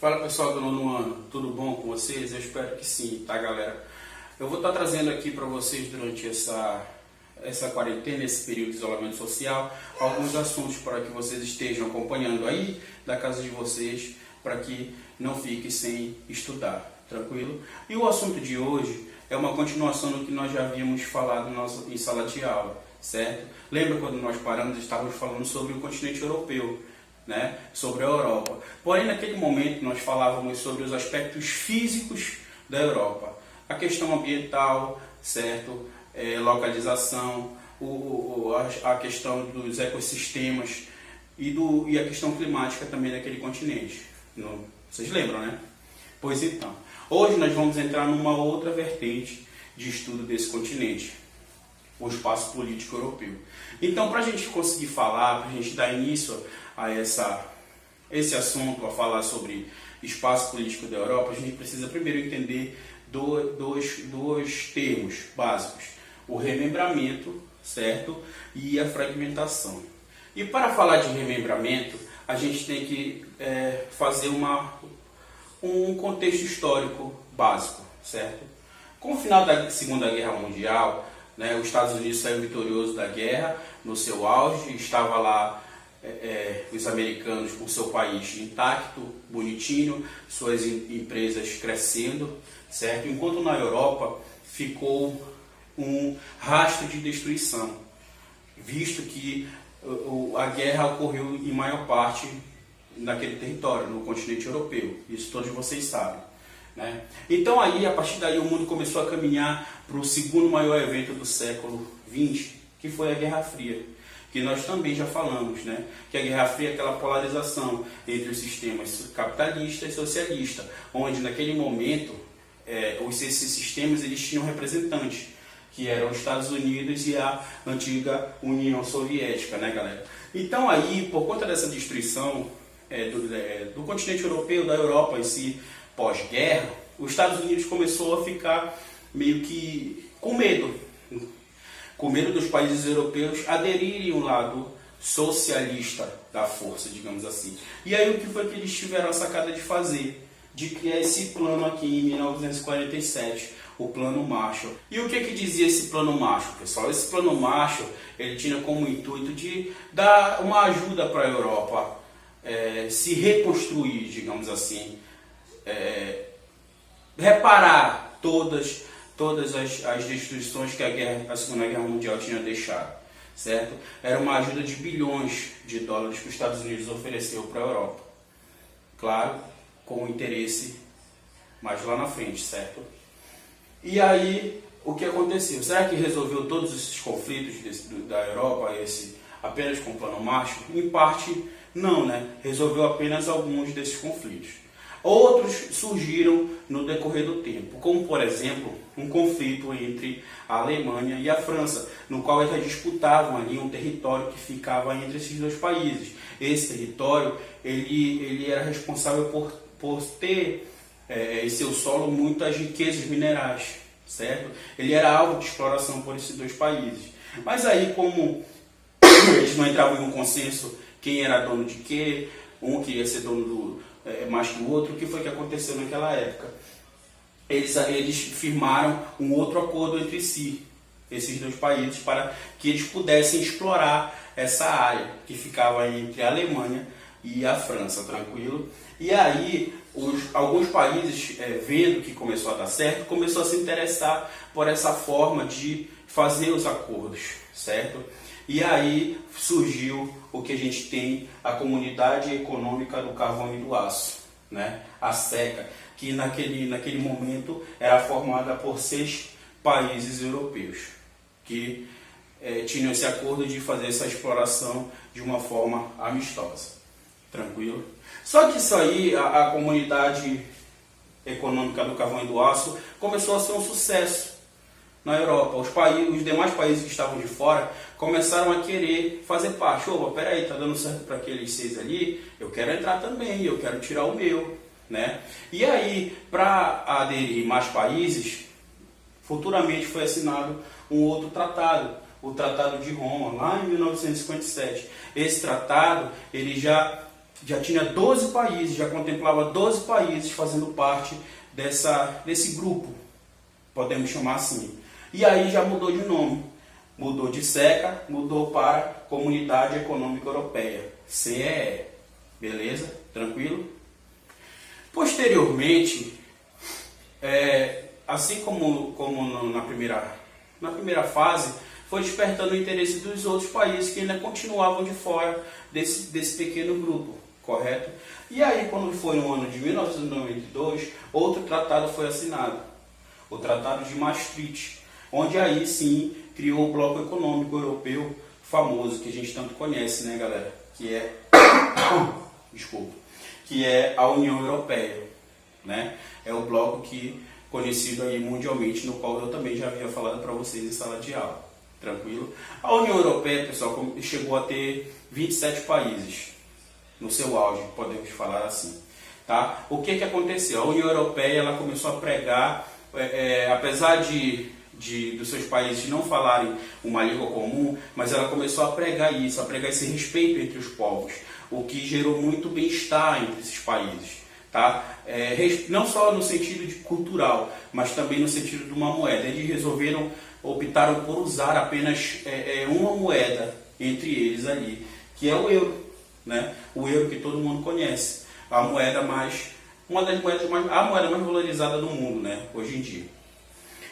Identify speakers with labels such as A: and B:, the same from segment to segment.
A: Fala pessoal do nono ano, tudo bom com vocês? Eu espero que sim, tá galera? Eu vou estar trazendo aqui para vocês durante essa quarentena, esse período de isolamento social, alguns assuntos para que vocês estejam acompanhando aí da casa de vocês, para que não fiquem sem estudar, tranquilo? E o assunto de hoje é uma continuação do que nós já havíamos falado em sala de aula, certo? Lembra quando nós paramos e estávamos falando sobre o continente europeu, né? Sobre a Europa. Porém, naquele momento nós falávamos sobre os aspectos físicos da Europa, a questão ambiental, certo? Localização, a questão dos ecossistemas e a questão climática também daquele continente. Vocês lembram, né? Pois então, hoje nós vamos entrar numa outra vertente de estudo desse continente, o espaço político europeu. Então, para a gente conseguir falar, para a gente dar início a esse assunto, a falar sobre espaço político da Europa, a gente precisa primeiro entender dois termos básicos: o remembramento, certo? E a fragmentação. E para falar de remembramento, a gente tem que fazer um contexto histórico básico, certo? Com o final da Segunda Guerra Mundial, né, os Estados Unidos saiu vitorioso da guerra, no seu auge, estava lá os americanos com seu país intacto, bonitinho, suas empresas crescendo, certo? Enquanto na Europa ficou um rastro de destruição, visto que a guerra ocorreu em maior parte naquele território, no continente europeu. Isso todos vocês sabem, né? Então aí, a partir daí, o mundo começou a caminhar para o segundo maior evento do século XX, que foi a Guerra Fria, que nós também já falamos, né? Que a Guerra Fria é aquela polarização entre os sistemas capitalista e socialista, onde naquele momento esses sistemas eles tinham representantes, que eram os Estados Unidos e a antiga União Soviética, né, galera? Então aí, por conta dessa destruição do continente europeu, da Europa em si, pós-guerra, os Estados Unidos começou a ficar meio que com medo dos países europeus aderirem ao lado socialista da força, digamos assim. E aí o que foi que eles tiveram a sacada de fazer? De criar esse plano aqui em 1947, o Plano Marshall. E o que dizia esse Plano Marshall, pessoal? Esse Plano Marshall, ele tinha como intuito de dar uma ajuda para a Europa se reconstruir, digamos assim, reparar todas as destruições que a Segunda Guerra Mundial tinha deixado, certo? Era uma ajuda de bilhões de dólares que os Estados Unidos ofereceu para a Europa. Claro, com interesse mais lá na frente, certo? E aí, o que aconteceu? Será que resolveu todos esses conflitos da Europa apenas com o Plano Marshall? Em parte, não, né? Resolveu apenas alguns desses conflitos. Outros surgiram no decorrer do tempo, como, por exemplo, um conflito entre a Alemanha e a França, no qual eles disputavam ali um território que ficava entre esses dois países. Esse território ele era responsável por ter em seu solo muitas riquezas minerais, certo? Ele era alvo de exploração por esses dois países. Mas aí, como eles não entravam em um consenso quem era dono de quê, um queria ser dono mais que o outro, o que foi que aconteceu naquela época? Eles firmaram um outro acordo entre si, esses dois países, para que eles pudessem explorar essa área que ficava entre a Alemanha e a França, tranquilo? E aí, alguns países, vendo que começou a dar certo, começou a se interessar por essa forma de fazer os acordos, certo? E aí surgiu o que a gente tem, a Comunidade Econômica do Carvão e do Aço, né? A CECA, que naquele momento era formada por 6 países europeus, que tinham esse acordo de fazer essa exploração de uma forma amistosa, tranquilo? Só que isso aí, a Comunidade Econômica do Carvão e do Aço começou a ser um sucesso na Europa. Os demais países que estavam de fora começaram a querer fazer parte. Opa, peraí, tá dando certo para aqueles 6 ali, eu quero entrar também, eu quero tirar o meu, né? E aí, para aderir mais países, futuramente foi assinado um outro tratado, o Tratado de Roma, lá em 1957. Esse tratado, ele já já tinha 12 países, já contemplava 12 países fazendo parte desse grupo, podemos chamar assim. E aí já mudou de nome, mudou de SECA, mudou para Comunidade Econômica Europeia, CEE, beleza? Tranquilo? Posteriormente, assim como na primeira fase, foi despertando o interesse dos outros países que ainda continuavam de fora desse pequeno grupo, correto? E aí, quando foi no ano de 1992, outro tratado foi assinado, o Tratado de Maastricht, onde aí sim criou o Bloco Econômico Europeu famoso, que a gente tanto conhece, né, galera? Que é, que é a União Europeia, né? É o bloco conhecido aí mundialmente, no qual eu também já havia falado para vocês em sala de aula. Tranquilo? A União Europeia, pessoal, chegou a ter 27 países no seu auge, podemos falar assim. Tá? O que aconteceu? A União Europeia ela começou a pregar, apesar dos seus países não falarem uma língua comum, mas ela começou a pregar isso, a pregar esse respeito entre os povos, o que gerou muito bem-estar entre esses países. Tá? Não só no sentido cultural, mas também no sentido de uma moeda. Eles optaram por usar apenas uma moeda entre eles ali, que é o euro, né? O euro que todo mundo conhece, a moeda mais valorizada do mundo, né? Hoje em dia.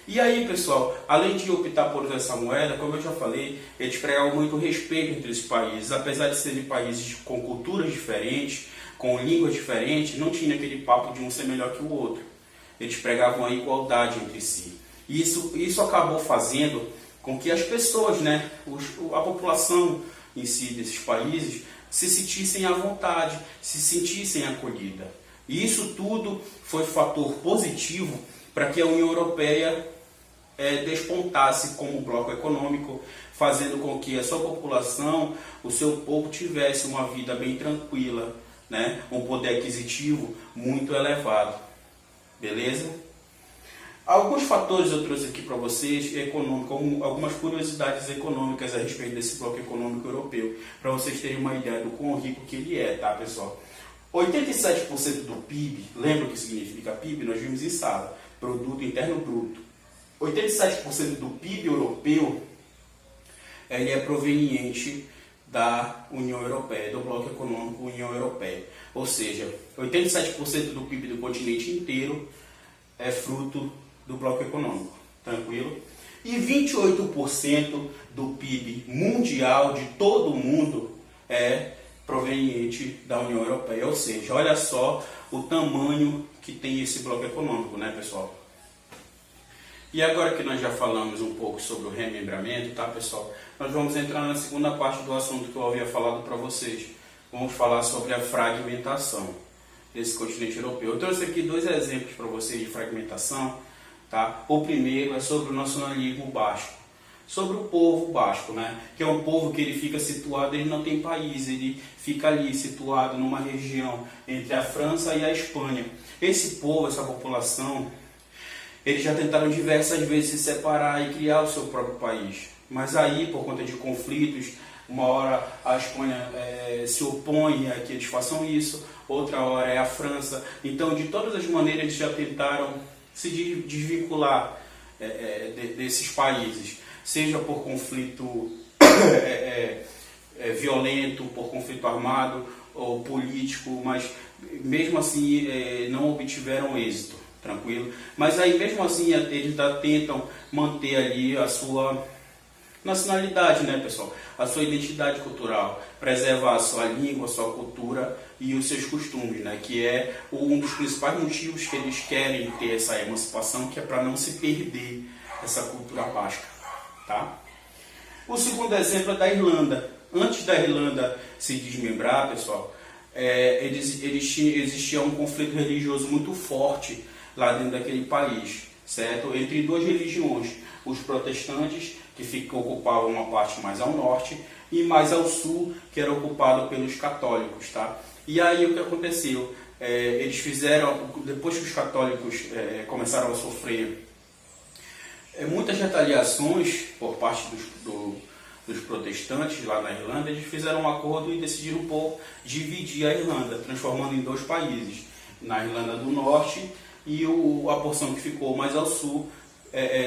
A: E aí, pessoal, além de optar por usar essa moeda, como eu já falei, eles pregavam muito respeito entre esses países, apesar de serem países com culturas diferentes, com línguas diferentes, não tinha aquele papo de um ser melhor que o outro. Eles pregavam a igualdade entre si. E isso acabou fazendo com que as pessoas, né, a população em si desses países, se sentissem à vontade, se sentissem acolhida. E isso tudo foi fator positivo para que a União Europeia despontasse como bloco econômico, fazendo com que a sua população, o seu povo tivesse uma vida bem tranquila, né? Um poder aquisitivo muito elevado. Beleza? Alguns fatores eu trouxe aqui para vocês, como algumas curiosidades econômicas a respeito desse bloco econômico europeu, para vocês terem uma ideia do quão rico que ele é, tá, pessoal? 87% do PIB, lembra o que significa PIB? Nós vimos em sala, Produto Interno Bruto. 87% do PIB europeu ele é proveniente da União Europeia, do bloco econômico União Europeia. Ou seja, 87% do PIB do continente inteiro é fruto do bloco econômico, tranquilo? E 28% do PIB mundial de todo o mundo é proveniente da União Europeia. Ou seja, olha só o tamanho que tem esse bloco econômico, né, pessoal? E agora que nós já falamos um pouco sobre o remembramento, tá, pessoal? Nós vamos entrar na segunda parte do assunto que eu havia falado para vocês. Vamos falar sobre a fragmentação desse continente europeu. Eu trouxe aqui dois exemplos para vocês de fragmentação, tá? O primeiro é sobre o nacionalismo basco, sobre o povo basco, né? Que é um povo que ele fica situado, ele não tem país, ele fica ali situado numa região entre a França e a Espanha. Esse povo, essa população, eles já tentaram diversas vezes se separar e criar o seu próprio país. Mas aí, por conta de conflitos, uma hora a Espanha se opõe a que eles façam isso, outra hora é a França. Então, de todas as maneiras, eles já tentaram se desvincular desses países, seja por conflito violento, por conflito armado ou político, mas mesmo assim não obtiveram êxito, tranquilo? Mas aí mesmo assim eles ainda tentam manter ali a sua nacionalidade, né, pessoal? A sua identidade cultural, preservar a sua língua, a sua cultura e os seus costumes, né? Que é um dos principais motivos que eles querem ter essa emancipação, que é para não se perder essa cultura basca, tá? O segundo exemplo é da Irlanda. Antes da Irlanda se desmembrar, pessoal, existia um conflito religioso muito forte lá dentro daquele país, certo? Entre duas religiões, os protestantes, que ocupavam uma parte mais ao norte, e mais ao sul, que era ocupado pelos católicos, tá? E aí o que aconteceu? Eles fizeram, depois que os católicos começaram a sofrer muitas retaliações por parte dos protestantes lá na Irlanda, eles fizeram um acordo e decidiram um pouco dividir a Irlanda, transformando em 2 países, na Irlanda do Norte e a porção que ficou mais ao sul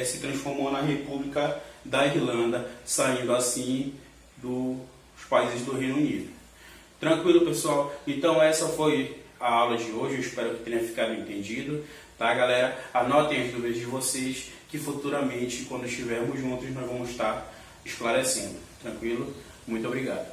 A: se transformou na República da Irlanda, saindo assim dos países do Reino Unido. Tranquilo, pessoal? Então essa foi a aula de hoje, eu espero que tenha ficado entendido, tá, galera? Anotem as dúvidas de vocês, que futuramente, quando estivermos juntos, nós vamos estar esclarecendo. Tranquilo? Muito obrigado.